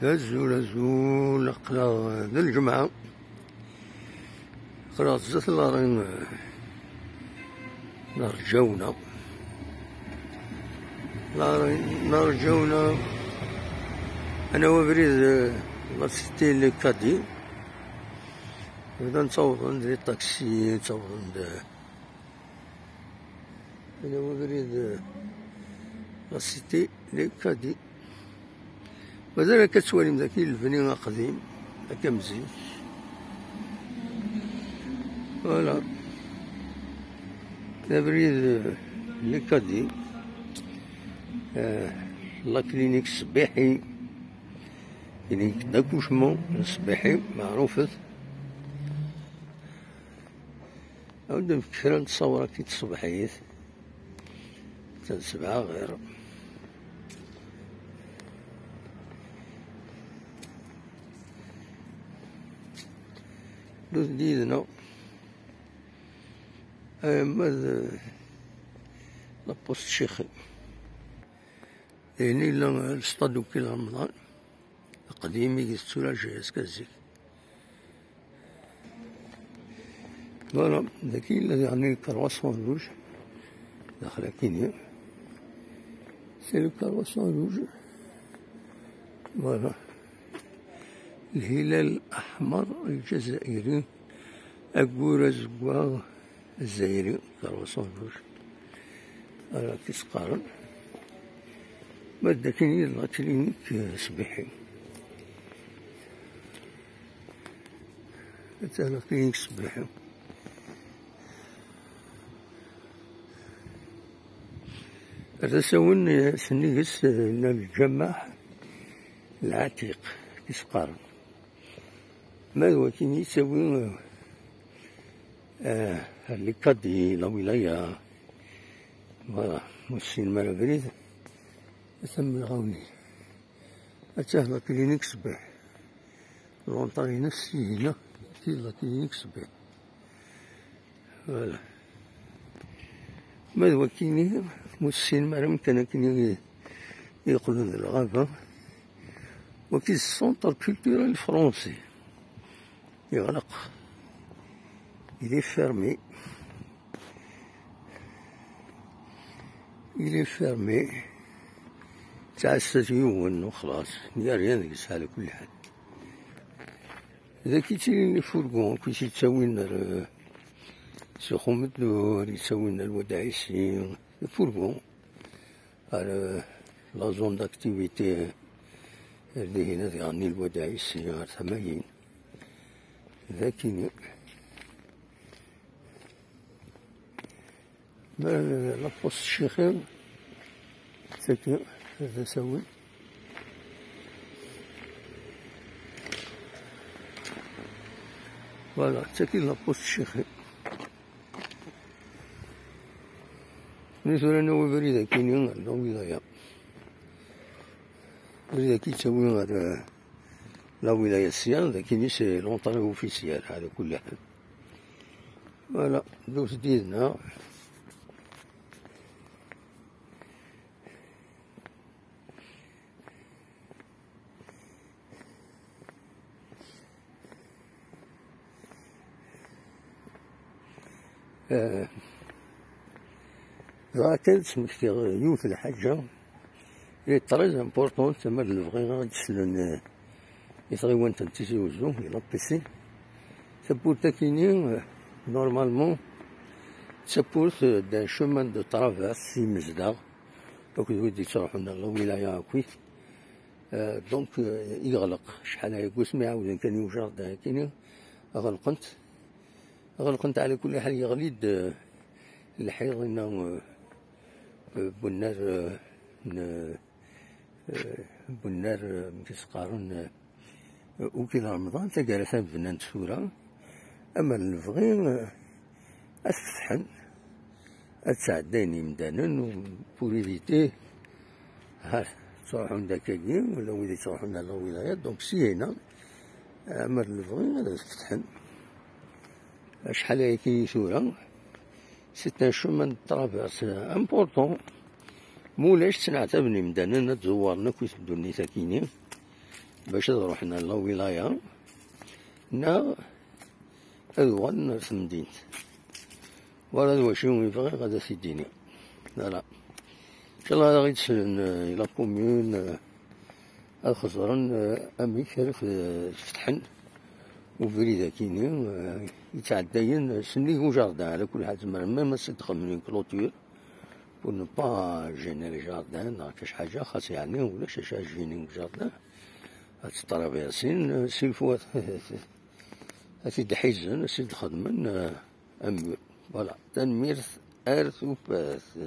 هزول قرا ذا الجمعة قرا زات لارين نرجونا أنا وبريد لاسيتي لي كادي بدا نصوت ندير الطاكسي نصوت أنا وبريد لاسيتي لي كادي مازال كتسوالي مذاكي البنين قديم هكا مزيان فوالا بريد لي كادي لا كلينيك الصباحي كلينيك داكوشمون الصباحي معروفة عندهم كثرة نتصور كي الصباحيات حتى 7 غير دوز ديدنا ماذا لابوست شيخي يعني لا السطاد كي رمضان قديمي كيستولا جاهز كازيك فوالا داكي يعني الكرواسون روج داخل كينيا سي لو كرواسون روج فوالا الهلال الأحمر الجزائري أكبور زواغ الجزائري كرواسون روج فوالا كيسقارن مادة كاين كلينيك صباحي حتى كلينيك صباحي هذا ساون سنيس الجماح العتيق كيسقارن ما هو كاين يساوي اللي كادي لا ولاية فوالا موسين مالا بريد ثم الغوني أتاه كلينيك صباح لونطاري نفسي هنا كي كلينيك صباح فوالا ماذا كاين موسين مالا كان كاين يقولون الغابة وكي السونتر كولتورال الفرونسي يغلق il est fermé تاع السجيون وخلاص ريان نقص على كل حال إذا كي تجيني فورغون كي تساوي لنا سخوم الدور يساوي لنا الوداعسين الفورغون على لا زون داكتيفيتي اللي هنا يعني الوداعسين على 80 لكن لابوست الشيخين ساكن هذا سوي فوالا ساكن لابوست الشيخين بالنسبة لنا هو بريدة كاينين لا ولاية بريدة كي تسوي هذا لا ولاية الصيان ذا كاين سي لونطاري اوفيسيال على كل حال فوالا دوز ديالنا كانت سمكتي يوث الحاجة هي تريز امبورطون تما نبغي غادي تسلن يصغيوان تنتيجي وزو إلى بيسي سابورتا كاينين نورمالمون سابورت دان شومان دو ترافيرس في مزداغ دونك ودي تروحو لا ولاية هاكويت دونك يغلق شحال هاكوس ما يعاود كان يوجد كاينين غلقنت على كل حال يغليد الحيض انه بنار كيسقارون وكيل رمضان تجالسا بنان سورة اما الفغين اسفتحن اتسعداني مدانن وبوريفيتي ها تروحون داكاكين ولا ولي تروحون على الولايات دونك سي هنا اما الفغين هذا اسفتحن شحال هاكي سورة سيت ان شومان ترافيرس امبورطون مولاش تنعتبني مدانا تزورنا كي تبدو النسا كاينين باش تروحنا للولاية نا أذوان في مدينة ولا واش يبغي غادا سيديني لا إن شاء الله غادي تسلن إلى كوميون الخزران أمي كارف فتحن وفريدة كيني يتعدين سني وجاردان على كل حال تما ما تدخل من كلوتور pour ne pas gêner les jardins كاش حاجة خاص يعني ولا شي جينينغ جاردان هاد الطرابيسين سيلفو هاد حيزن سيد خدمن أمور فوالا تنمير أرث وباث.